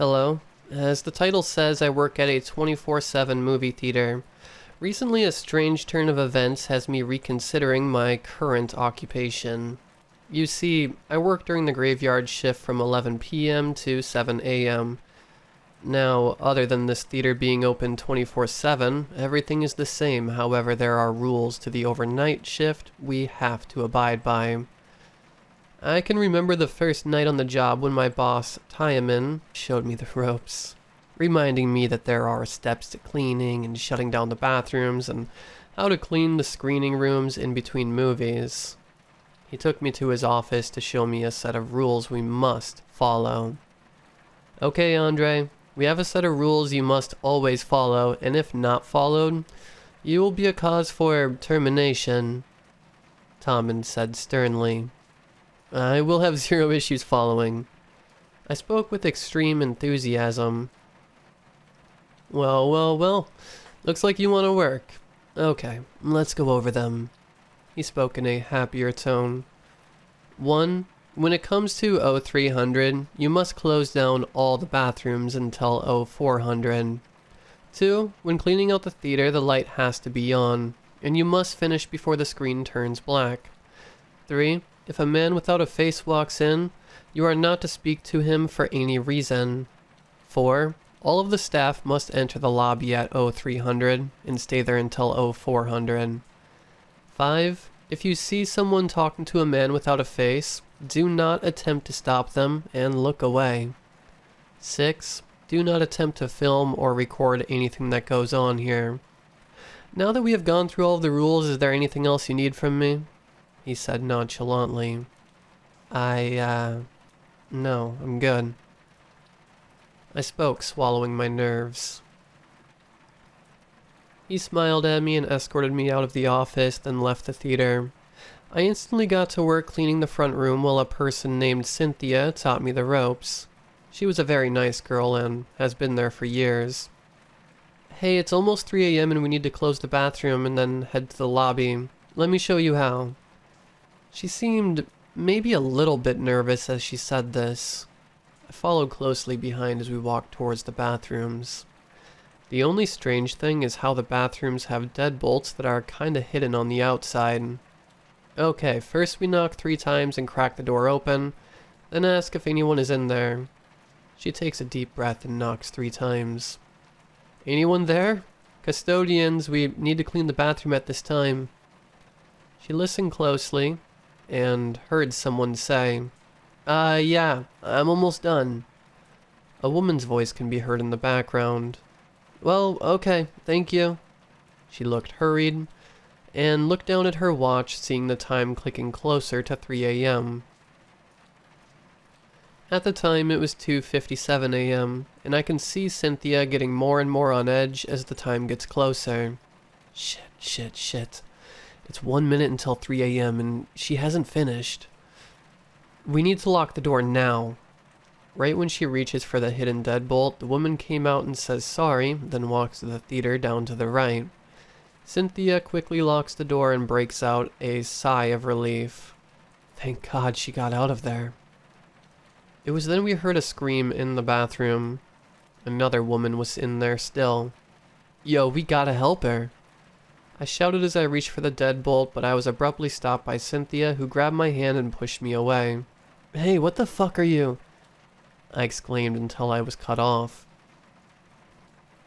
Hello. As the title says, I work at a 24/7 movie theater. Recently, a strange turn of events has me reconsidering my current occupation. You see, I work during the graveyard shift from 11 p.m. to 7 a.m. Now, other than this theater being open 24/7, everything is the same. However, there are rules to the overnight shift we have to abide by. I can remember the first night on the job when my boss, Tyaman, showed me the ropes, reminding me that there are steps to cleaning and shutting down the bathrooms and how to clean the screening rooms in between movies. He took me to his office to show me a set of rules we must follow. Okay, Andre, we have a set of rules you must always follow, and if not followed, you will be a cause for termination, Tyaman said sternly. I will have zero issues following. I spoke with extreme enthusiasm. Well, looks like you want to work. Okay, let's go over them. He spoke in a happier tone. 1. When it comes to 0300, you must close down all the bathrooms until 0400. 2. When cleaning out the theater, the light has to be on, and you must finish before the screen turns black. 3. If a man without a face walks in, you are not to speak to him for any reason. 4. All of the staff must enter the lobby at 0300 and stay there until 0400. 5. If you see someone talking to a man without a face, do not attempt to stop them and look away. 6. Do not attempt to film or record anything that goes on here. Now that we have gone through all of the rules, is there anything else you need from me? He said nonchalantly. No, I'm good. I spoke, swallowing my nerves. He smiled at me and escorted me out of the office, then left the theater. I instantly got to work cleaning the front room while a person named Cynthia taught me the ropes. She was a very nice girl and has been there for years. Hey, it's almost 3 a.m. and we need to close the bathroom and then head to the lobby. Let me show you how. She seemed maybe a little bit nervous as she said this. I followed closely behind as we walked towards the bathrooms. The only strange thing is how the bathrooms have deadbolts that are kinda hidden on the outside. Okay, first we knock 3 times and crack the door open, then ask if anyone is in there. She takes a deep breath and knocks 3 times. Anyone there? Custodians, we need to clean the bathroom at this time. She listened closely and heard someone say, yeah, I'm almost done. A woman's voice can be heard in the background. Well, okay, thank you. She looked hurried and looked down at her watch, seeing the time clicking closer to 3 a.m. At the time, it was 2:57 a.m., and I can see Cynthia getting more and more on edge as the time gets closer. Shit. It's 1 minute until 3 a.m. and she hasn't finished. We need to lock the door now. Right when she reaches for the hidden deadbolt, the woman came out and says sorry, then walks to the theater down to the right. Cynthia quickly locks the door and breaks out a sigh of relief. Thank God she got out of there. It was then we heard a scream in the bathroom. Another woman was in there still. Yo, we gotta help her. I shouted as I reached for the deadbolt, but I was abruptly stopped by Cynthia, who grabbed my hand and pushed me away. Hey, what the fuck are you? I exclaimed until I was cut off.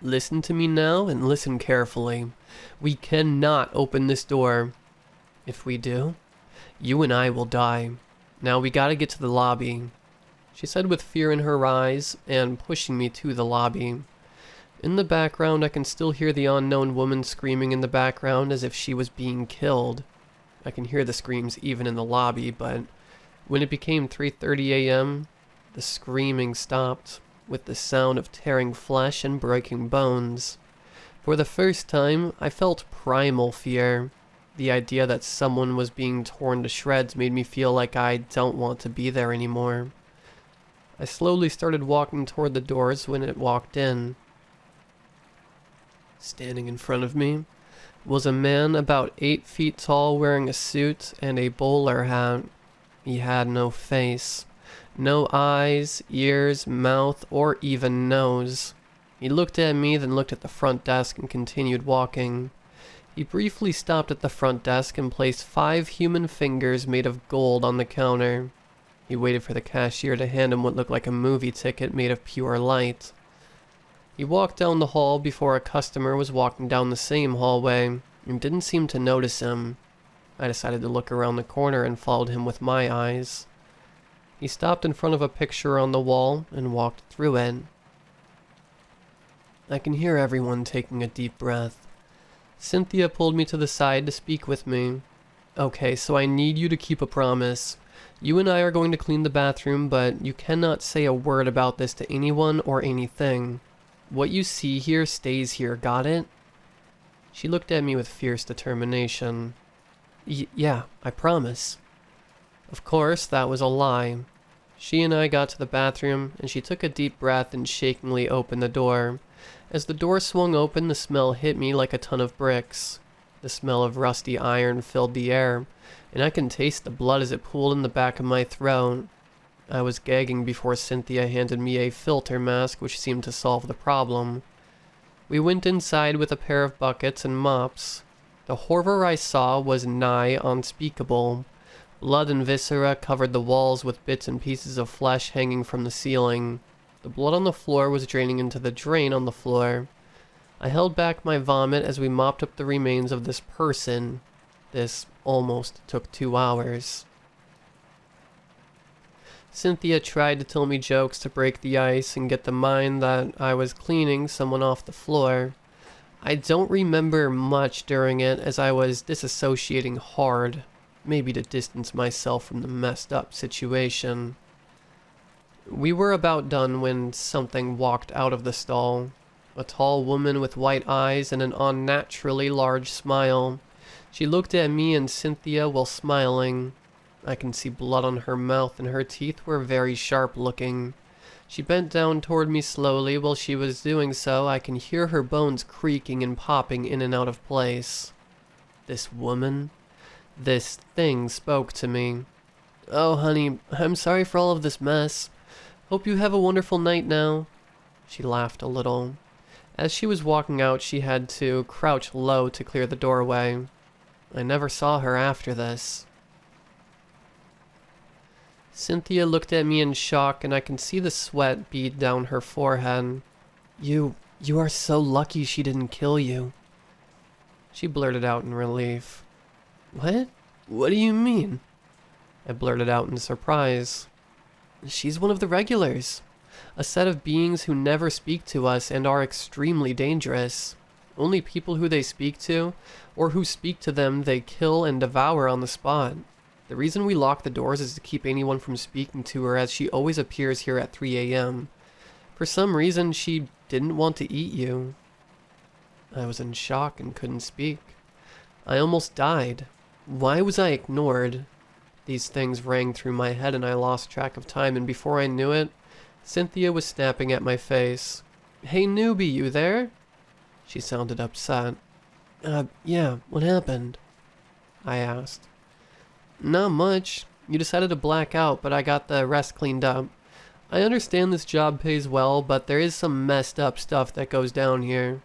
Listen to me now and listen carefully. We cannot open this door. If we do, you and I will die. Now we gotta get to the lobby, she said with fear in her eyes and pushing me to the lobby. In the background, I can still hear the unknown woman screaming in the background as if she was being killed. I can hear the screams even in the lobby, but when it became 3:30 a.m., the screaming stopped, with the sound of tearing flesh and breaking bones. For the first time, I felt primal fear. The idea that someone was being torn to shreds made me feel like I don't want to be there anymore. I slowly started walking toward the doors when it walked in. Standing in front of me was a man about 8 feet tall wearing a suit and a bowler hat. He had no face, No eyes, ears, mouth, or even nose. He looked at me, then looked at the front desk and continued walking. He briefly stopped at the front desk and placed 5 human fingers made of gold on the counter. He waited for the cashier to hand him what looked like a movie ticket made of pure light. He walked down the hall before a customer was walking down the same hallway and didn't seem to notice him. I decided to look around the corner and followed him with my eyes. He stopped in front of a picture on the wall and walked through it. I can hear everyone taking a deep breath. Cynthia pulled me to the side to speak with me. Okay, so I need you to keep a promise. You and I are going to clean the bathroom, but you cannot say a word about this to anyone or anything. What you see here stays here, got it? She looked at me with fierce determination. Yeah, I promise. Of course, that was a lie. She and I got to the bathroom, and she took a deep breath and shakingly opened the door. As the door swung open, the smell hit me like a ton of bricks. The smell of rusty iron filled the air, and I can taste the blood as it pooled in the back of my throat. I was gagging before Cynthia handed me a filter mask, which seemed to solve the problem. We went inside with a pair of buckets and mops. The horror I saw was nigh unspeakable. Blood and viscera covered the walls with bits and pieces of flesh hanging from the ceiling. The blood on the floor was draining into the drain on the floor. I held back my vomit as we mopped up the remains of this person. This almost took 2 hours. Cynthia tried to tell me jokes to break the ice and get the mind that I was cleaning someone off the floor. I don't remember much during it as I was disassociating hard, maybe to distance myself from the messed up situation. We were about done when something walked out of the stall. A tall woman with white eyes and an unnaturally large smile. She looked at me and Cynthia while smiling. I can see blood on her mouth and her teeth were very sharp looking. She bent down toward me slowly. While she was doing so, I can hear her bones creaking and popping in and out of place. This woman, this thing spoke to me. Oh, honey, I'm sorry for all of this mess. Hope you have a wonderful night now. She laughed a little. As she was walking out, she had to crouch low to clear the doorway. I never saw her after this. Cynthia looked at me in shock, and I can see the sweat bead down her forehead. You are so lucky she didn't kill you. She blurted out in relief. What? What do you mean? I blurted out in surprise. She's one of the regulars. A set of beings who never speak to us and are extremely dangerous. Only people who they speak to, or who speak to them, they kill and devour on the spot. The reason we lock the doors is to keep anyone from speaking to her, as she always appears here at 3 a.m. For some reason, she didn't want to eat you. I was in shock and couldn't speak. I almost died. Why was I ignored? These things rang through my head and I lost track of time, and before I knew it, Cynthia was snapping at my face. Hey newbie, you there? She sounded upset. Yeah, what happened? I asked. Not much. You decided to black out, but I got the rest cleaned up. I understand this job pays well, but there is some messed up stuff that goes down here.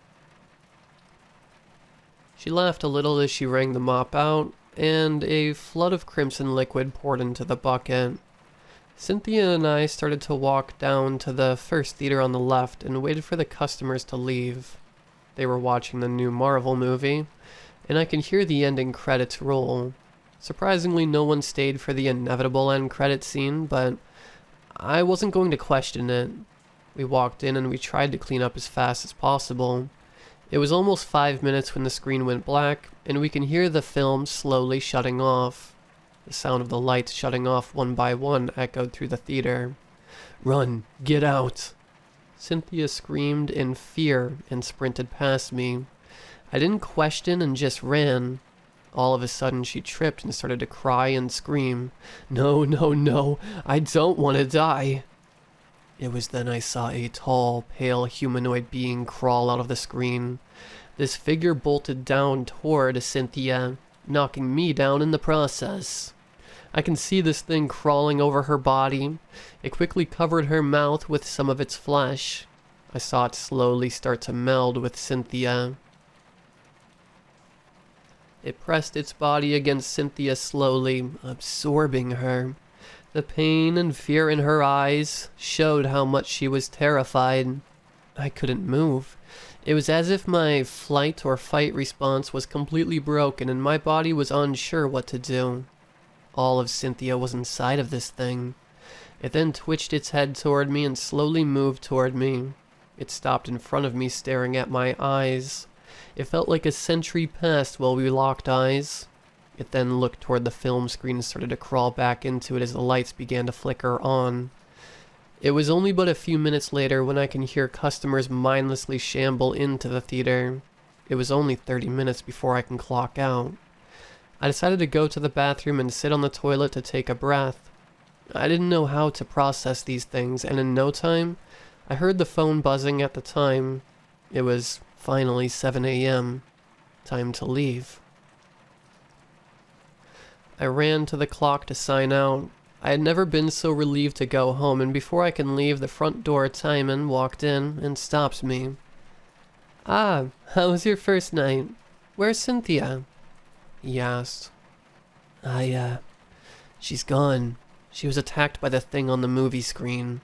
She laughed a little as she wrung the mop out, and a flood of crimson liquid poured into the bucket. Cynthia and I started to walk down to the first theater on the left and waited for the customers to leave. They were watching the new Marvel movie, and I can hear the ending credits roll. Surprisingly, no one stayed for the inevitable end credit scene, but I wasn't going to question it. We walked in and we tried to clean up as fast as possible. It was almost 5 minutes when the screen went black, and we can hear the film slowly shutting off. The sound of the lights shutting off one by one echoed through the theater. Run! Get out! Cynthia screamed in fear and sprinted past me. I didn't question and just ran. All of a sudden, she tripped and started to cry and scream. No, no, no, I don't want to die. It was then I saw a tall, pale humanoid being crawl out of the screen. This figure bolted down toward Cynthia, knocking me down in the process. I can see this thing crawling over her body. It quickly covered her mouth with some of its flesh. I saw it slowly start to meld with Cynthia. It pressed its body against Cynthia slowly, absorbing her. The pain and fear in her eyes showed how much she was terrified. I couldn't move. It was as if my flight or fight response was completely broken and my body was unsure what to do. All of Cynthia was inside of this thing. It then twitched its head toward me and slowly moved toward me. It stopped in front of me, staring at my eyes. It felt like a century passed while we locked eyes. It then looked toward the film screen and started to crawl back into it as the lights began to flicker on. It was only but a few minutes later when I can hear customers mindlessly shamble into the theater. It was only 30 minutes before I can clock out. I decided to go to the bathroom and sit on the toilet to take a breath. I didn't know how to process these things, and in no time, I heard the phone buzzing at the time. It was finally 7 a.m. Time to leave. I ran to the clock to sign out. I had never been so relieved to go home, and before I can leave, the front door Timon walked in and stopped me. "Ah, how was your first night? Where's Cynthia?" he asked. She's gone. She was attacked by the thing on the movie screen."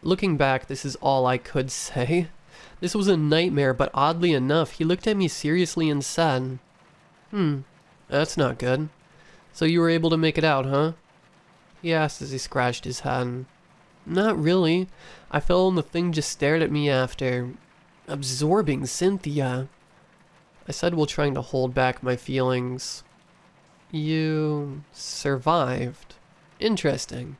Looking back, this is all I could say. This was a nightmare, but oddly enough, he looked at me seriously and said, That's not good. So you were able to make it out, huh?" he asked as he scratched his head. "Not really. I fell and the thing just stared at me after. Absorbing Cynthia," I said while trying to hold back my feelings. "You survived. Interesting.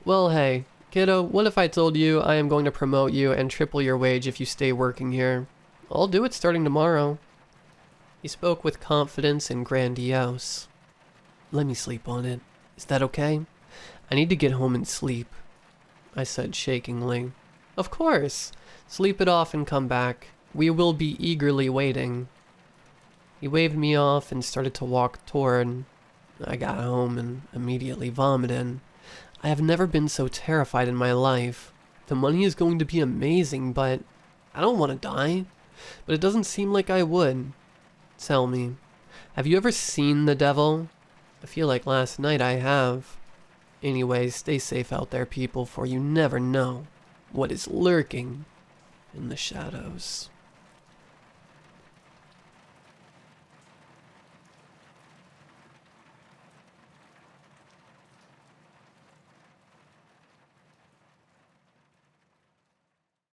Well, hey, kiddo, what if I told you I am going to promote you and triple your wage if you stay working here? I'll do it starting tomorrow." He spoke with confidence and grandiose. "Let me sleep on it. Is that okay? I need to get home and sleep," I said shakingly. "Of course. Sleep it off and come back. We will be eagerly waiting." He waved me off and started to walk toward. I got home and immediately vomited. I have never been so terrified in my life. The money is going to be amazing, but I don't want to die. But it doesn't seem like I would. Tell me, have you ever seen the devil? I feel like last night I have. Anyways, stay safe out there, people, for you never know what is lurking in the shadows.